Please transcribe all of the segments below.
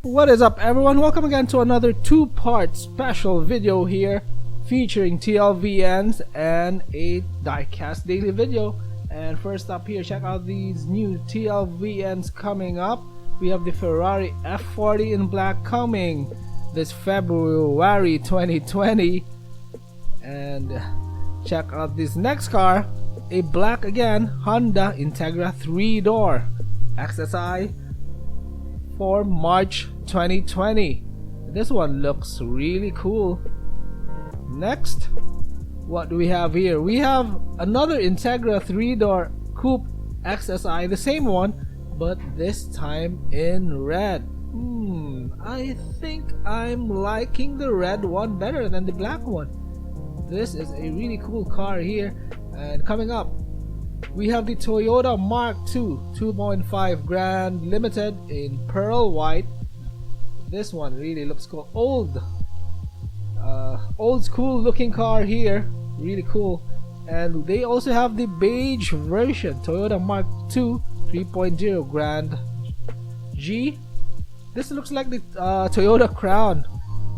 What is up, everyone? Welcome again to another two-part special video here featuring TLVNs and a diecast daily video. And first up here, check out these new TLVNs coming up. We have the Ferrari F40 in black coming this February 2020. And check out this next car, a black again Honda Integra 3-door XSI for March 2020. This one looks really cool. Next, what do we have here? We have another Integra 3-door coupe XSI, the same one, but this time in red. I think I'm liking the red one better than the black one. This is a really cool car here. And coming up, we have the Toyota Mark II 2.5 Grand Limited in pearl white. This one really looks cool. Old school looking car here, really cool. And they also have the beige version, Toyota Mark II 3.0 Grand G. This looks like the Toyota Crown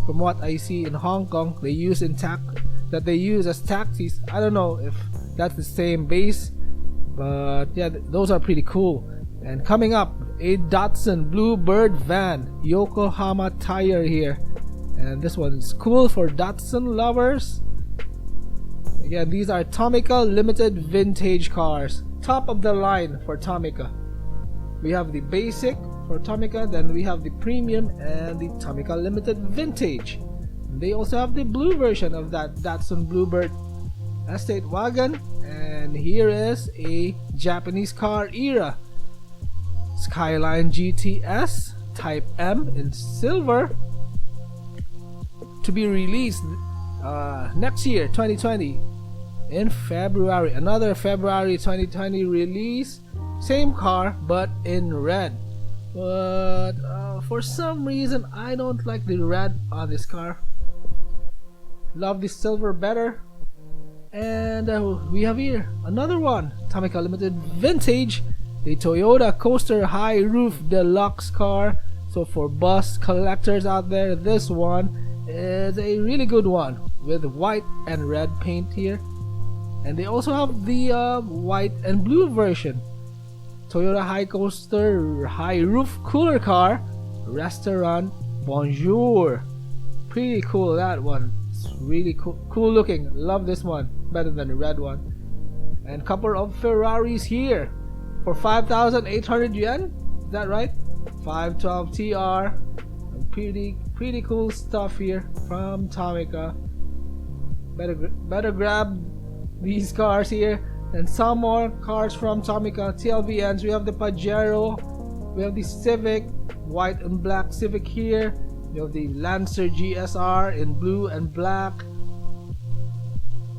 from what I see in Hong Kong. They use that they use as taxis. I don't know if that's the same base, but yeah, those are pretty cool. And coming up, a Datsun Bluebird van, Yokohama tire here, and this one is cool for Datsun lovers. Again, these are Tomica limited vintage cars, top of the line for Tomica. We have the basic for Tomica, then we have the premium and the Tomica limited vintage. They also have the blue version of that Datsun Bluebird estate wagon. And here is a Japanese car era Skyline GTS Type M in silver, to be released next year 2020 in February. Another February 2020 release, same car but in red. But for some reason I don't like the red on this car. Love the silver better. And we have here another one, Tomica limited vintage, a Toyota Coaster high roof deluxe car. So for bus collectors out there, this one is a really good one with white and red paint here. And they also have the white and blue version, Toyota high coaster high roof cooler car, restaurant bonjour. Pretty cool, that one. It's really cool looking. Love this one better than the red one. And couple of Ferraris here for 5,800 yen. Is that right? 512 TR. Pretty cool stuff here from Tomica. Better grab these cars here. And some more cars from Tomica TLVNs. We have the Pajero, we have the Civic, white and black Civic here. We have the Lancer GSR in blue and black.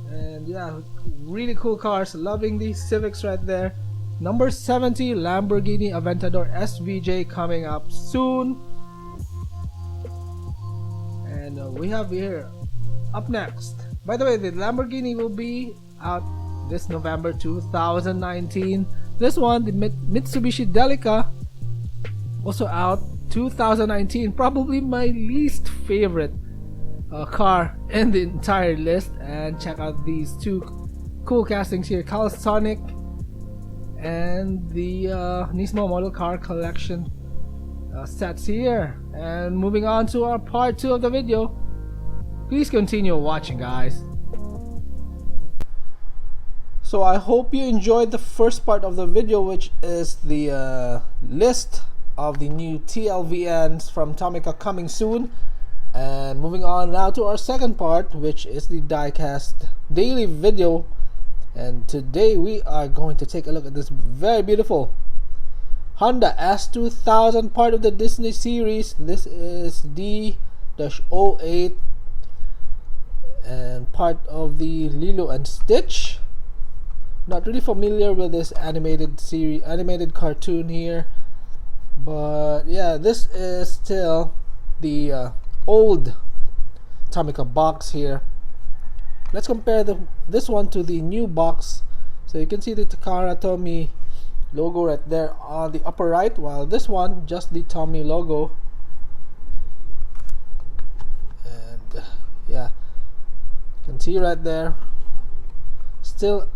And yeah, really cool cars. Loving these Civics right there. Number 70 Lamborghini Aventador SVJ coming up soon. And we have here up next. By the way, the Lamborghini will be out this November 2019. This one, the Mitsubishi Delica, also out 2019. Probably my least favorite car in the entire list. And check out these two cool castings here, Calisonic and the Nismo Model Car Collection sets here. And moving on to our part 2 of the video. Please continue watching, guys. So I hope you enjoyed the first part of the video, which is the list of the new TLVNs from Tomica coming soon. And moving on now to our second part, which is the diecast daily video. And today we are going to take a look at this very beautiful Honda S2000, part of the Disney series. This is D-08 and part of the Lilo and Stitch. Not really familiar with this animated cartoon here, but yeah, this is still the old Tomica box here. Let's compare this one to the new box. So you can see the Takara Tomy logo right there on the upper right, while this one just the Tommy logo see right there, still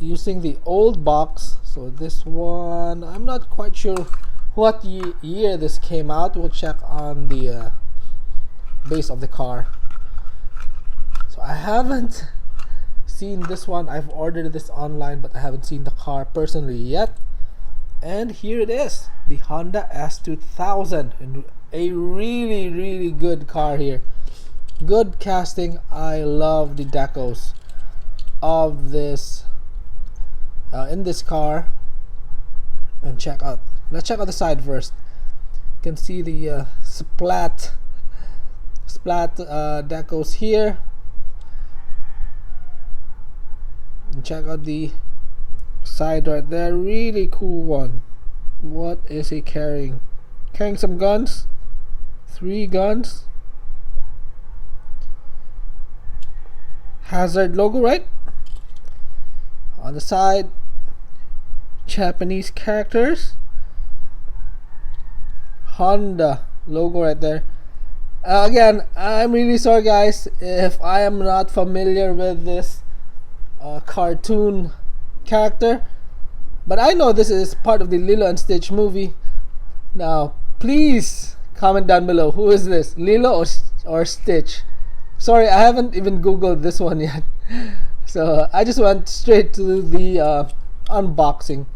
using the old box. So this one, I'm not quite sure what year this came out. We'll check on the base of the car. So I haven't seen this one. I've ordered this online, but I haven't seen the car personally yet. And here it is, the Honda S2000, and a really good car here. Good casting. I love the decals of this in this car. And let's check out the side first. You can see the splat decals here. And check out the side right there. Really cool one. What is he carrying? Carrying some guns. 3 guns. Hazard logo, right? On the side, Japanese characters. Honda logo right there. Again, I'm really sorry guys if I am not familiar with this cartoon character, but I know this is part of the Lilo and Stitch movie. Now please comment down below, who is this, Lilo or Stitch? Sorry, I haven't even googled this one yet. So I just went straight to the unboxing.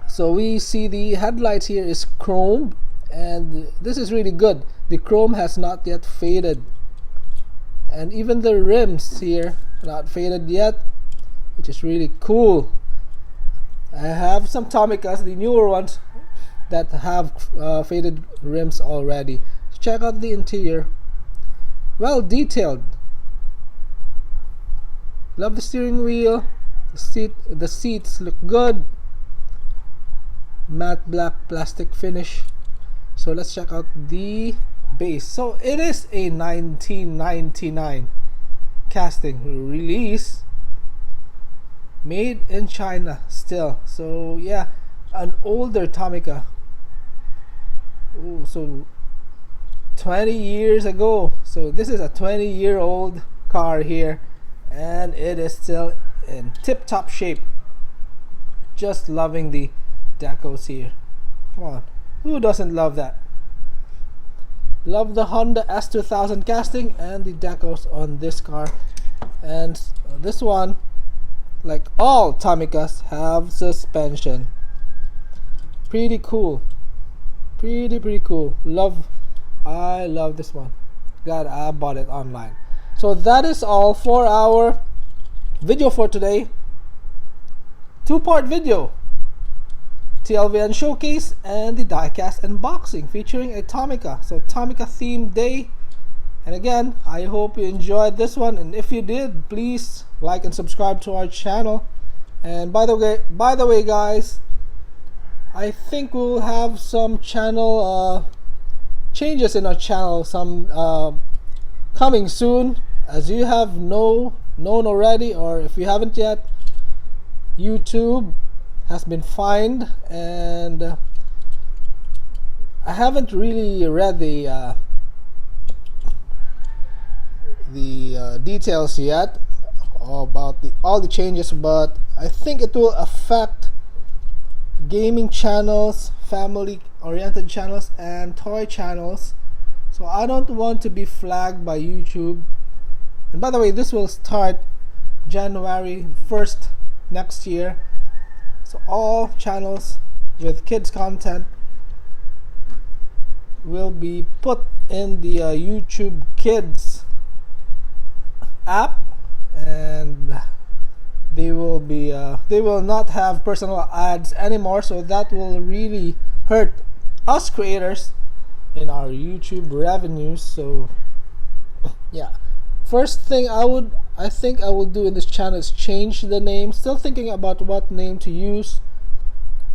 So we see the headlights here is chrome, and this is really good. The chrome has not yet faded, and even the rims here not faded yet, which is really cool. I have some Tomicas, the newer ones, that have faded rims already. So check out the interior. Well detailed. Love the steering wheel. The seats look good. Matte black plastic finish. So let's check out the base. So it is a 1999 casting release, made in China still. So yeah, an older Tomica. Ooh, so 20 years ago. So this is a 20-year-old car here, and it is still in tip-top shape. Just loving the decals here. Come on, who doesn't love that? Love the Honda S2000 casting and the decals on this car. And this one, like all Tomicas, have suspension. Pretty cool. Pretty cool. I love this one. Glad I bought it online. So that is all for our video for today. 2-part video. TLVN showcase and the diecast unboxing featuring a Tomica. So Tomica themed day. And again, I hope you enjoyed this one, and if you did, please like and subscribe to our channel. And by the way guys, I think we'll have some channel changes in our channel, some coming soon. As you have known already, or if you haven't yet, YouTube has been fined, and I haven't really read the details yet about all the changes, but I think it will affect gaming channels, family oriented channels, and toy channels. So I don't want to be flagged by YouTube. And by the way, this will start January 1st next year. So all channels with kids content will be put in the YouTube Kids app, and they will not have personal ads anymore. So that will really hurt us creators in our YouTube revenues. So yeah, first thing I think I will do in this channel is change the name. Still thinking about what name to use.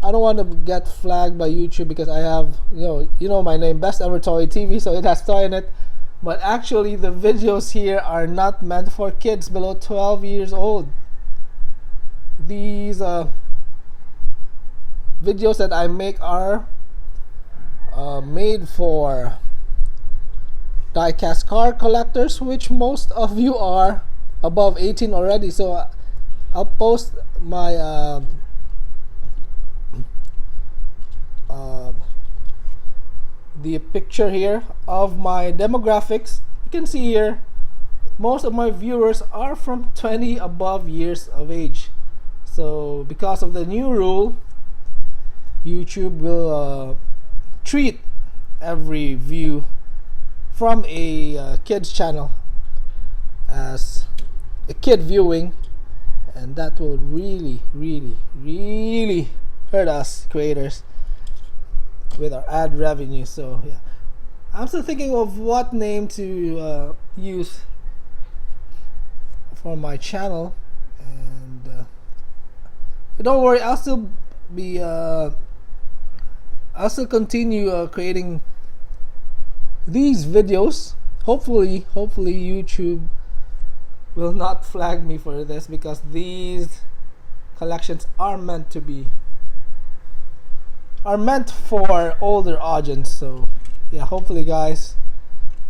I don't want to get flagged by YouTube because I have, you know my name, Best Ever Toy TV, so it has toy in it. But actually the videos here are not meant for kids below 12 years old. These videos that I make are made for diecast car collectors, which most of you are above 18 already. So I'll post my the picture here of my demographics. You can see here most of my viewers are from 20 above years of age. So because of the new rule, YouTube will treat every view from a kids channel as a kid viewing, and that will really hurt us creators with our ad revenue. So yeah, I'm still thinking of what name to use for my channel, and don't worry, I'll still continue creating these videos. Hopefully YouTube will not flag me for this, because these collections are meant for older audience. So yeah, hopefully guys,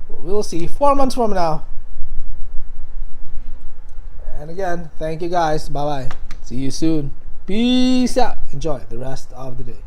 we'll see 4 months from now. And again, thank you guys. Bye bye, see you soon, peace out, enjoy the rest of the day.